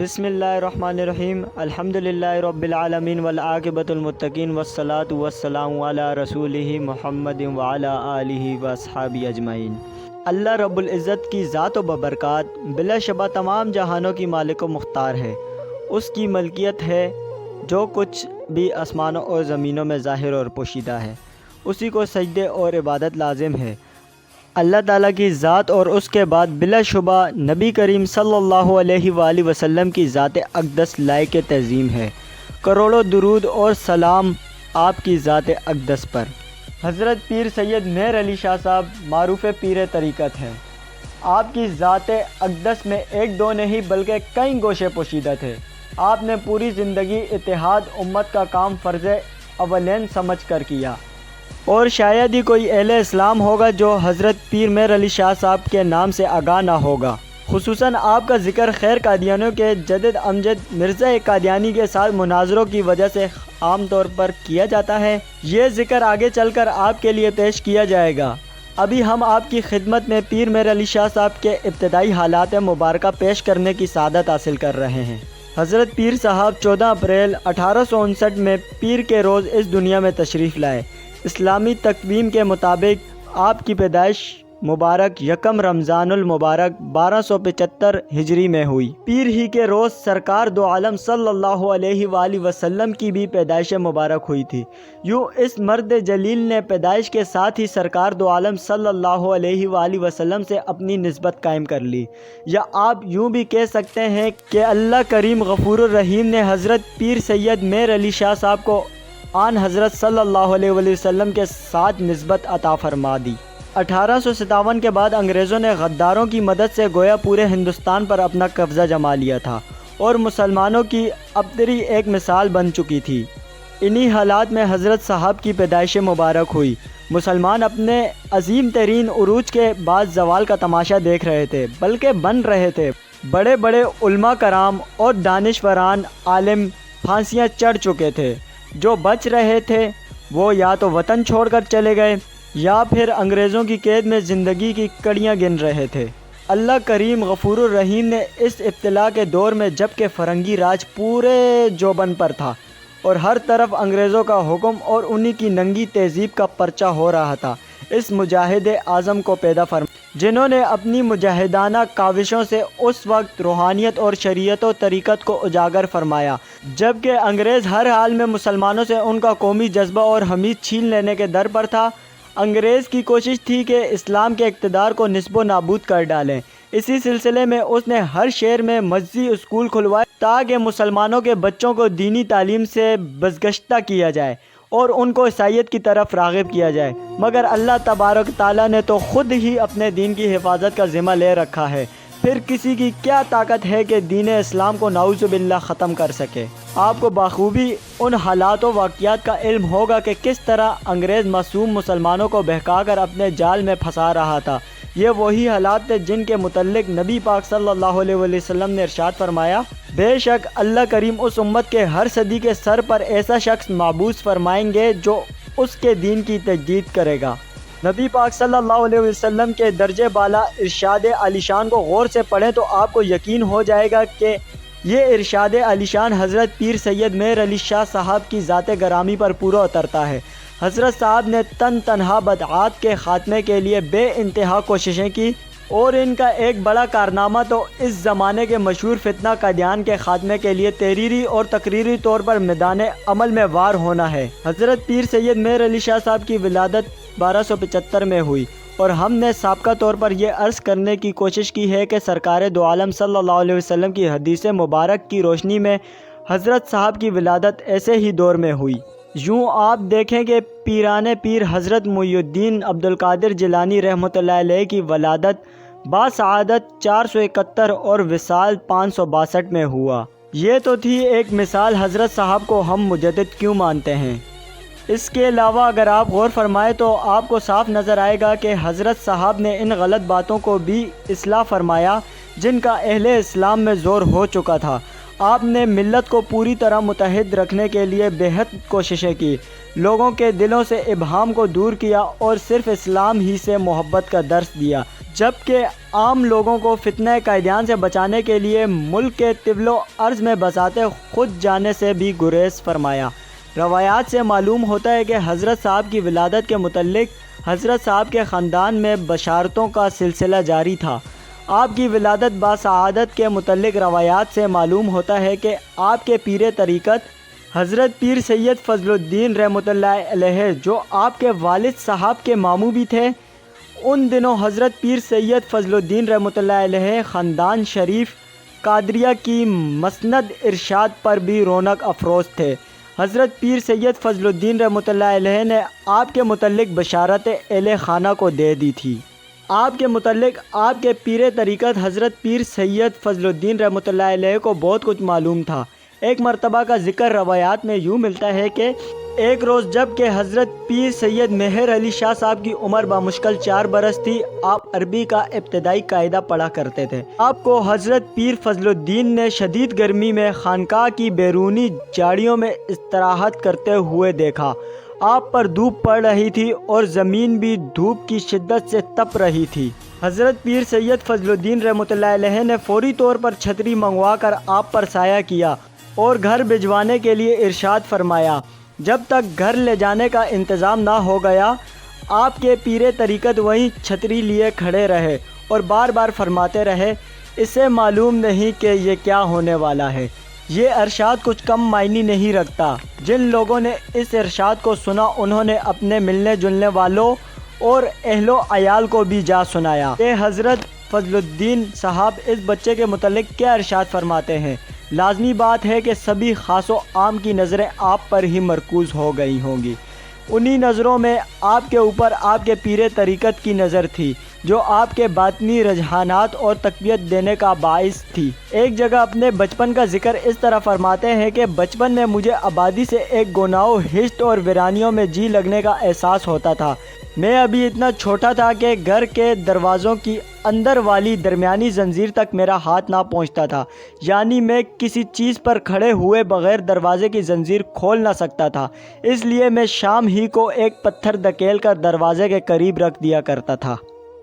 بسم اللہ الرحمن الرحیم الحمدللہ رب العالمین والعاقبۃ المتقین والصلاۃ والسلام علی رسولہ محمد وعلی آلہ واصحابہ اجمعین۔ اللہ رب العزت کی ذات و ببرکات بلا شبہ تمام جہانوں کی مالک و مختار ہے۔ اس کی ملکیت ہے جو کچھ بھی آسمانوں اور زمینوں میں ظاہر اور پوشیدہ ہے، اسی کو سجدے اور عبادت لازم ہے۔ اللہ تعالیٰ کی ذات اور اس کے بعد بلا شبہ نبی کریم صلی اللہ علیہ وآلہ وسلم کی ذات اقدس لائق تعظیم ہے۔ کروڑوں درود اور سلام آپ کی ذات اقدس پر۔ حضرت پیر سید مہر علی شاہ صاحب معروف پیر طریقت ہیں۔ آپ کی ذات اقدس میں ایک دو نہیں بلکہ کئی گوشے پوشیدہ تھے۔ آپ نے پوری زندگی اتحاد امت کا کام فرض اولین سمجھ کر کیا، اور شاید ہی کوئی اہل اسلام ہوگا جو حضرت پیر مہر علی شاہ صاحب کے نام سے آگاہ نہ ہوگا۔ خصوصاً آپ کا ذکر خیر قادیانیوں کے جدید امجد مرزا قادیانی کے ساتھ مناظروں کی وجہ سے عام طور پر کیا جاتا ہے۔ یہ ذکر آگے چل کر آپ کے لیے پیش کیا جائے گا۔ ابھی ہم آپ کی خدمت میں پیر مہر علی شاہ صاحب کے ابتدائی حالات مبارکہ پیش کرنے کی سعادت حاصل کر رہے ہیں۔ حضرت پیر صاحب 14 اپریل 1859 میں پیر کے روز اس دنیا میں تشریف لائے۔ اسلامی تقویم کے مطابق آپ کی پیدائش مبارک یکم رمضان المبارک 1275 ہجری میں ہوئی۔ پیر ہی کے روز سرکار دو عالم صلی اللہ علیہ وآلہ وسلم کی بھی پیدائش مبارک ہوئی تھی۔ یوں اس مرد جلیل نے پیدائش کے ساتھ ہی سرکار دو عالم صلی اللہ علیہ وآلہ وسلم سے اپنی نسبت قائم کر لی، یا آپ یوں بھی کہہ سکتے ہیں کہ اللہ کریم غفور الرحیم نے حضرت پیر سید مہر علی شاہ صاحب کو آن حضرت صلی اللہ علیہ وآلہ وسلم کے ساتھ نسبت عطا فرما دی۔ 1857 کے بعد انگریزوں نے غداروں کی مدد سے گویا پورے ہندوستان پر اپنا قبضہ جما لیا تھا، اور مسلمانوں کی ابتری ایک مثال بن چکی تھی۔ انہی حالات میں حضرت صاحب کی پیدائش مبارک ہوئی۔ مسلمان اپنے عظیم ترین عروج کے بعد زوال کا تماشا دیکھ رہے تھے، بلکہ بن رہے تھے۔ بڑے بڑے علماء کرام اور دانشوران عالم پھانسیاں چڑھ چکے تھے۔ جو بچ رہے تھے وہ یا تو وطن چھوڑ کر چلے گئے یا پھر انگریزوں کی قید میں زندگی کی کڑیاں گن رہے تھے۔ اللہ کریم غفور الرحیم نے اس ابتلا کے دور میں، جب کہ فرنگی راج پورے جوبن پر تھا اور ہر طرف انگریزوں کا حکم اور انہی کی ننگی تہذیب کا پرچہ ہو رہا تھا، اس مجاہد اعظم کو پیدا فرمایا جنہوں نے اپنی مجاہدانہ کاوشوں سے اس وقت روحانیت اور شریعت و طریقت کو اجاگر فرمایا، جبکہ انگریز ہر حال میں مسلمانوں سے ان کا قومی جذبہ اور حمید چھین لینے کے در پر تھا۔ انگریز کی کوشش تھی کہ اسلام کے اقتدار کو نصب و نابود کر ڈالیں۔ اسی سلسلے میں اس نے ہر شہر میں مسجد اسکول کھلوائے تاکہ مسلمانوں کے بچوں کو دینی تعلیم سے بازگشتہ کیا جائے اور ان کو عیسائیت کی طرف راغب کیا جائے، مگر اللہ تبارک تعالیٰ نے تو خود ہی اپنے دین کی حفاظت کا ذمہ لے رکھا ہے، پھر کسی کی کیا طاقت ہے کہ دین اسلام کو نعوذ باللہ ختم کر سکے۔ آپ کو بخوبی ان حالات و واقعات کا علم ہوگا کہ کس طرح انگریز معصوم مسلمانوں کو بہکا کر اپنے جال میں پھنسا رہا تھا۔ یہ وہی حالات تھے جن کے متعلق نبی پاک صلی اللہ علیہ وسلم نے ارشاد فرمایا، بے شک اللہ کریم اس امت کے ہر صدی کے سر پر ایسا شخص مبعوث فرمائیں گے جو اس کے دین کی تجدید کرے گا۔ نبی پاک صلی اللہ علیہ وسلم کے درجے بالا ارشاد عالی شان کو غور سے پڑھیں تو آپ کو یقین ہو جائے گا کہ یہ ارشاد عالی شان حضرت پیر سید مہر علی شاہ صاحب کی ذات گرامی پر پورا اترتا ہے۔ حضرت صاحب نے تنہا بدعات کے خاتمے کے لیے بے انتہا کوششیں کی، اور ان کا ایک بڑا کارنامہ تو اس زمانے کے مشہور فتنہ قادیان کے خاتمے کے لیے تحریری اور تقریری طور پر میدان عمل میں وار ہونا ہے۔ حضرت پیر سید مہر علی شاہ صاحب کی ولادت 1275 میں ہوئی، اور ہم نے سابقہ طور پر یہ عرض کرنے کی کوشش کی ہے کہ سرکار دو عالم صلی اللہ علیہ وسلم کی حدیث مبارک کی روشنی میں حضرت صاحب کی ولادت ایسے ہی دور میں ہوئی۔ یوں آپ دیکھیں کہ پیران پیر حضرت محی الدین عبدالقادر جیلانی رحمۃ اللہ علیہ کی ولادت باسعادت 471 اور وصال 562 میں ہوا۔ یہ تو تھی ایک مثال حضرت صاحب کو ہم مجدد کیوں مانتے ہیں۔ اس کے علاوہ اگر آپ غور فرمائیں تو آپ کو صاف نظر آئے گا کہ حضرت صاحب نے ان غلط باتوں کو بھی اصلاح فرمایا جن کا اہل اسلام میں زور ہو چکا تھا۔ آپ نے ملت کو پوری طرح متحد رکھنے کے لیے بہت کوششیں کی، لوگوں کے دلوں سے ابہام کو دور کیا اور صرف اسلام ہی سے محبت کا درس دیا، جبکہ عام لوگوں کو فتنہ قائدیان سے بچانے کے لیے ملک کے طول و عرض میں بساتے خود جانے سے بھی گریز فرمایا۔ روایات سے معلوم ہوتا ہے کہ حضرت صاحب کی ولادت کے متعلق حضرت صاحب کے خاندان میں بشارتوں کا سلسلہ جاری تھا۔ آپ کی ولادت باسعادت کے متعلق روایات سے معلوم ہوتا ہے کہ آپ کے پیر طریقت حضرت پیر سید فضل الدین رحمۃ اللہ علیہ، جو آپ کے والد صاحب کے ماموں بھی تھے، ان دنوں حضرت پیر سید فضل الدین رحمۃ اللہ علیہ خاندان شریف قادریہ کی مسند ارشاد پر بھی رونق افروز تھے۔ حضرت پیر سید فضل الدین رحمۃ اللہ علیہ نے آپ کے متعلق بشارت اہل خانہ کو دے دی تھی۔ آپ کے متعلق آپ کے پیر طریقت حضرت پیر سید فضل الدین رحمۃ اللہ علیہ کو بہت کچھ معلوم تھا۔ ایک مرتبہ کا ذکر روایات میں یوں ملتا ہے کہ ایک روز جب کہ حضرت پیر سید مہر علی شاہ صاحب کی عمر بمشکل 4 برس تھی، آپ عربی کا ابتدائی قاعدہ پڑھا کرتے تھے۔ آپ کو حضرت پیر فضل الدین نے شدید گرمی میں خانقاہ کی بیرونی جاڑیوں میں استراحت کرتے ہوئے دیکھا۔ آپ پر دھوپ پڑ رہی تھی اور زمین بھی دھوپ کی شدت سے تپ رہی تھی۔ حضرت پیر سید فضل الدین رحمۃ اللہ علیہ نے فوری طور پر چھتری منگوا کر آپ پر سایہ کیا اور گھر بھجوانے کے لیے ارشاد فرمایا۔ جب تک گھر لے جانے کا انتظام نہ ہو گیا، آپ کے پیر طریقت وہیں چھتری لیے کھڑے رہے اور بار بار فرماتے رہے، اسے معلوم نہیں کہ یہ کیا ہونے والا ہے۔ یہ ارشاد کچھ کم معنی نہیں رکھتا۔ جن لوگوں نے اس ارشاد کو سنا، انہوں نے اپنے ملنے جلنے والوں اور اہل و عیال کو بھی جا سنایا کہ حضرت فضل الدین صاحب اس بچے کے متعلق کیا ارشاد فرماتے ہیں۔ لازمی بات ہے کہ سبھی خاص و عام کی نظریں آپ پر ہی مرکوز ہو گئی ہوں گی۔ انہی نظروں میں آپ کے اوپر آپ کے پیر طریقت کی نظر تھی، جو آپ کے باطنی رجحانات اور تقویت دینے کا باعث تھی۔ ایک جگہ اپنے بچپن کا ذکر اس طرح فرماتے ہیں کہ بچپن میں مجھے آبادی سے ایک گناؤ ہشت اور ویرانیوں میں جی لگنے کا احساس ہوتا تھا۔ میں ابھی اتنا چھوٹا تھا کہ گھر کے دروازوں کی اندر والی درمیانی زنجیر تک میرا ہاتھ نہ پہنچتا تھا، یعنی میں کسی چیز پر کھڑے ہوئے بغیر دروازے کی زنجیر کھول نہ سکتا تھا۔ اس لیے میں شام ہی کو ایک پتھر دھکیل کر دروازے کے قریب رکھ دیا کرتا تھا۔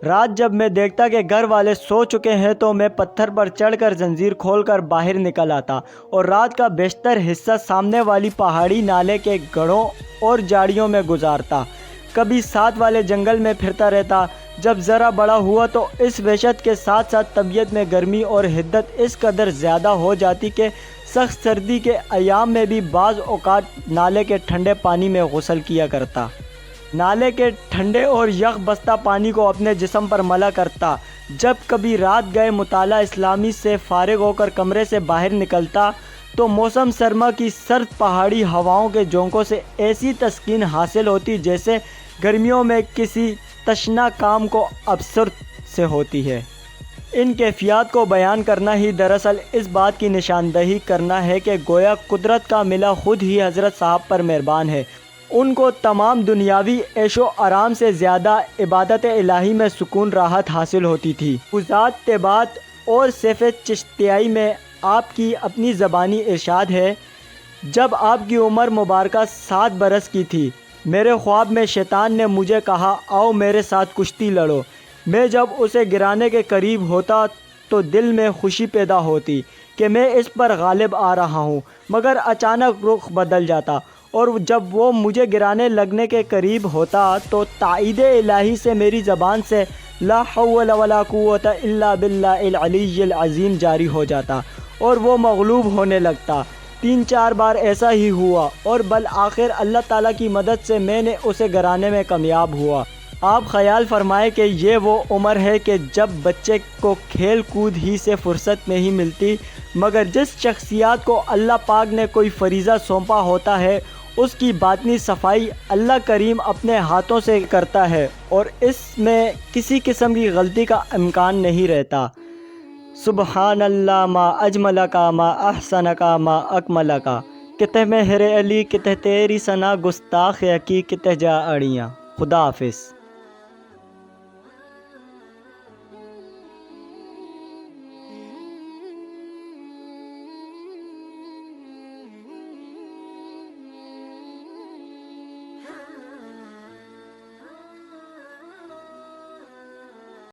رات جب میں دیکھتا کہ گھر والے سو چکے ہیں تو میں پتھر پر چڑھ کر زنجیر کھول کر باہر نکل آتا اور رات کا بیشتر حصہ سامنے والی پہاڑی نالے کے گڑھوں اور جاڑیوں میں گزارتا۔ کبھی ساتھ والے جنگل میں پھرتا رہتا۔ جب ذرا بڑا ہوا تو اس وحشت کے ساتھ ساتھ طبیعت میں گرمی اور حدت اس قدر زیادہ ہو جاتی کہ سخت سردی کے ایام میں بھی بعض اوقات نالے کے ٹھنڈے پانی میں غسل کیا کرتا۔ نالے کے ٹھنڈے اور یخ بستہ پانی کو اپنے جسم پر ملا کرتا۔ جب کبھی رات گئے مطالعہ اسلامی سے فارغ ہو کر کمرے سے باہر نکلتا تو موسم سرما کی سرد پہاڑی ہواؤں کے جھونکوں سے ایسی تسکین حاصل ہوتی جیسے گرمیوں میں کسی تشنا کام کو ابصرت سے ہوتی ہے۔ ان کیفیات کو بیان کرنا ہی دراصل اس بات کی نشاندہی کرنا ہے کہ گویا قدرت کا ملا خود ہی حضرت صاحب پر مہربان ہے۔ ان کو تمام دنیاوی عیش و آرام سے زیادہ عبادت الہی میں سکون راحت حاصل ہوتی تھی۔ وزات تبات اور سیف چشتیائی میں آپ کی اپنی زبانی ارشاد ہے، جب آپ کی عمر مبارکہ 7 برس کی تھی، میرے خواب میں شیطان نے مجھے کہا، آؤ میرے ساتھ کشتی لڑو۔ میں جب اسے گرانے کے قریب ہوتا تو دل میں خوشی پیدا ہوتی کہ میں اس پر غالب آ رہا ہوں، مگر اچانک رخ بدل جاتا اور جب وہ مجھے گرانے لگنے کے قریب ہوتا تو تائید الہی سے میری زبان سے لا حول ولا قوت الا باللہ العلی العظیم جاری ہو جاتا اور وہ مغلوب ہونے لگتا۔ 3-4 بار ایسا ہی ہوا اور بالآخر اللہ تعالیٰ کی مدد سے میں نے اسے گرانے میں کامیاب ہوا۔ آپ خیال فرمائیں کہ یہ وہ عمر ہے کہ جب بچے کو کھیل کود ہی سے فرصت نہیں ملتی، مگر جس شخصیات کو اللہ پاک نے کوئی فریضہ سونپا ہوتا ہے اس کی باطنی صفائی اللہ کریم اپنے ہاتھوں سے کرتا ہے اور اس میں کسی قسم کی غلطی کا امکان نہیں رہتا۔ سبحان اللہ ما اجملکا ما احسنکا ما اکملکا، کتہ مہر علی کتہ تیری ثنا گستاخ کی کتہ جا اڑیاں۔ خدا حافظ۔